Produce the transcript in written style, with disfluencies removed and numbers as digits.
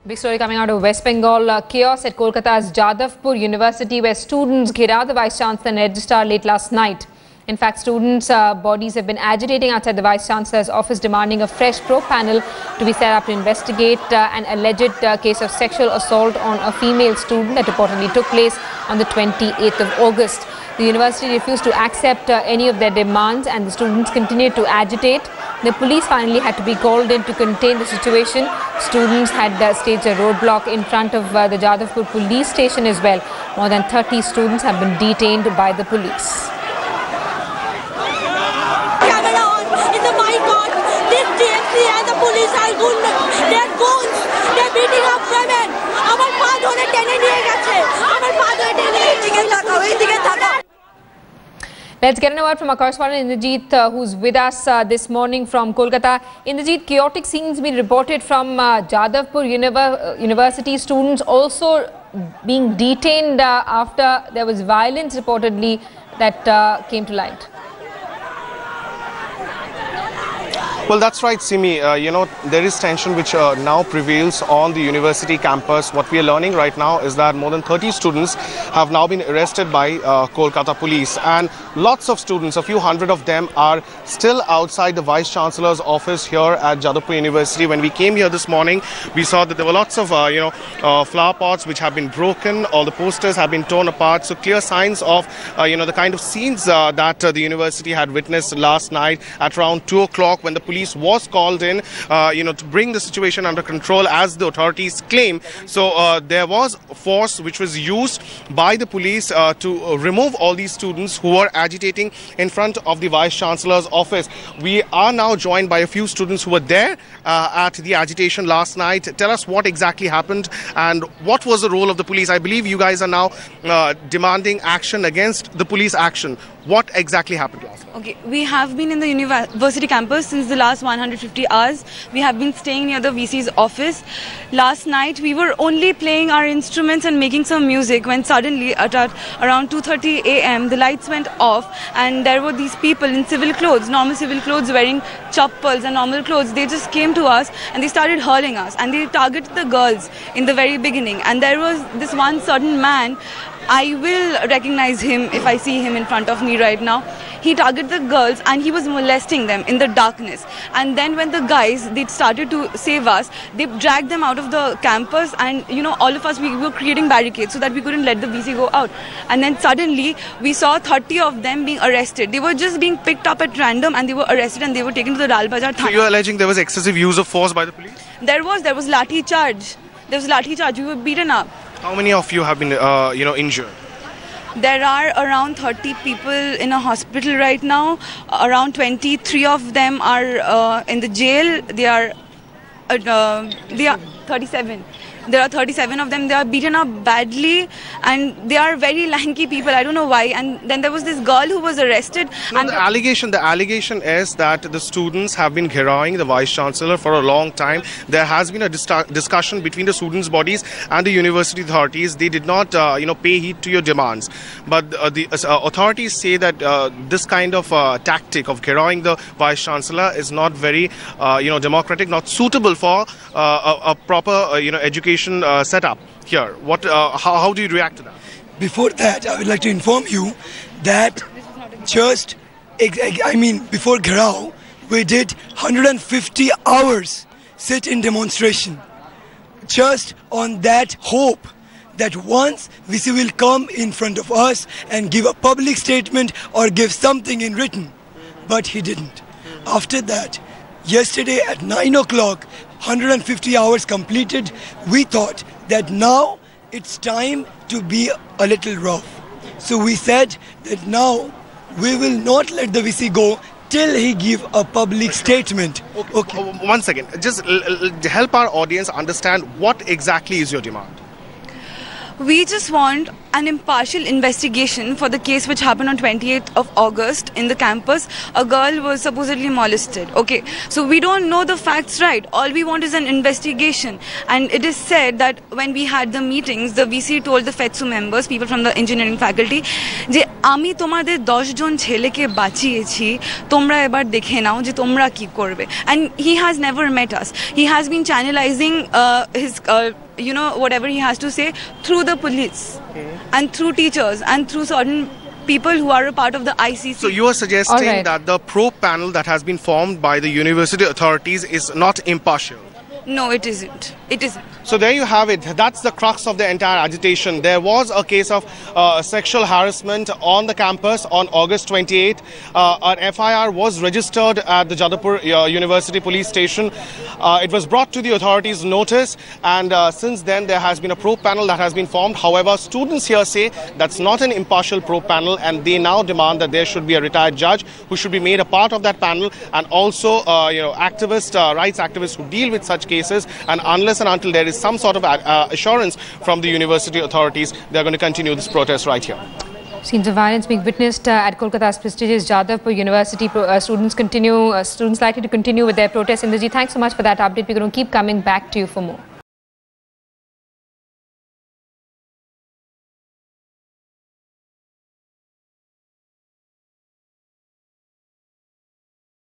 Big story coming out of West Bengal. Chaos at Kolkata's Jadavpur University, where students ghirav the Vice Chancellor and Registrar late last night. In fact, students' bodies have been agitating outside the Vice Chancellor's office, demanding a fresh probe panel to be set up to investigate an alleged case of sexual assault on a female student that reportedly took place on the 28th of August. The university refused to accept any of their demands, and the students continued to agitate. The police finally had to be called in to contain the situation. Students had staged a roadblock in front of the Jadavpur police station as well. More than 30 students have been detained by the police. Camera on, in the mic on. This TMC and the police are good. They're goons. They're beating up women. Our father is Let's get an word from our correspondent Indrajit, who's with us this morning from Kolkata. Indrajit, chaotic scenes being reported from Jadavpur University. Students also being detained after there was violence reportedly that came to light. Well, that's right, Simi. There is tension which now prevails on the university campus. What we are learning right now is that more than 30 students have now been arrested by Kolkata police, and lots of students, a few hundred of them, are still outside the Vice Chancellor's office here at Jadavpur University. When we came here this morning, we saw that there were lots of flower pots which have been broken. All the posters have been torn apart. So clear signs of the kind of scenes that the university had witnessed last night at around 2 o'clock, when the police was called in to bring the situation under control, as the authorities claim. So there was force which was used by the police to remove all these students who were agitating in front of the Vice Chancellor's office. We are now joined by a few students who were there at the agitation last night. Tell us what exactly happened and what was the role of the police. I believe you guys are now demanding action against the police action. What exactly happened last night? Okay, we have been in the university campus since the last 150 hours. We have been staying near the VC's office. Last night we were only playing our instruments and making some music when suddenly at around 2:30 a.m. the lights went off, and there were these people in civil clothes, normal civil clothes, wearing chappals and normal clothes. They just came to us and they started hurling us, and they targeted the girls in the very beginning. And there was this one certain man, I will recognize him if I see him in front of me right now. He targeted the girls and he was molesting them in the darkness. And then when the guys, they started to save us, they dragged them out of the campus, and all of us, we were creating barricades so that we couldn't let the VC go out. And then suddenly we saw 30 of them being arrested. They were just being picked up at random and they were arrested and they were taken to the Lal Bazaar Thana. So you're alleging there was excessive use of force by the police? There was Lathi charge. There was Lathi charge. We were beaten up. How many of you have been injured? There are around 30 people in a hospital right now. Around 23 of them are in the jail. They are 37. There are 37 of them. They are beaten up badly, and they are very lanky people. I don't know why. And then there was this girl who was arrested. No, the allegation is that the students have been ghiraving the Vice Chancellor for a long time. There has been a discussion between the students' bodies and the university authorities. They did not, pay heed to your demands. But the authorities say that this kind of tactic of ghiraving the Vice Chancellor is not very, democratic, not suitable for a proper, education setup here. How do you react to that? Before that, I would like to inform you that before Gharav, we did 150 hours sit-in demonstration, just on that hope that once VC will come in front of us and give a public statement or give something in written. But he didn't. After that, yesterday at 9 o'clock, 150 hours completed, we thought that now it's time to be a little rough. So we said that now we will not let the VC go till he give a public statement. Okay. One second. Just help our audience understand what exactly is your demand. We just want an impartial investigation for the case which happened on 28th of August in the campus. A girl was supposedly molested. Okay, so we don't know the facts, right? All we want is an investigation. And it is said that when we had the meetings, the VC told the FETSU members, people from the engineering faculty, যে আমি তোমাদের 10 জন ছেলেকে বাঁচিয়েছি, তোমরা এবার দেখে নাও যে তোমরা কি করবে. And he has never met us. He has been channelizing his you know, whatever he has to say through the police and through teachers and through certain people who are a part of the ICC. So you are suggesting that the probe panel that has been formed by the university authorities is not impartial? No, it isn't. It isn't. So there you have it. That's the crux of the entire agitation. There was a case of sexual harassment on the campus on August 28th. An FIR was registered at the Jadavpur University police station. It was brought to the authorities' notice, and since then there has been a probe panel that has been formed. However, students here say that's not an impartial probe panel, and they now demand that there should be a retired judge who should be made a part of that panel, and also activists, rights activists who deal with such cases. And unless and until there is some sort of assurance from the university authorities, they are going to continue this protest right here. Scenes of violence being witnessed at Kolkata's prestigious Jadavpur University. Students likely to continue with their protest. Indrajit, thanks so much for that update. We're going to keep coming back to you for more.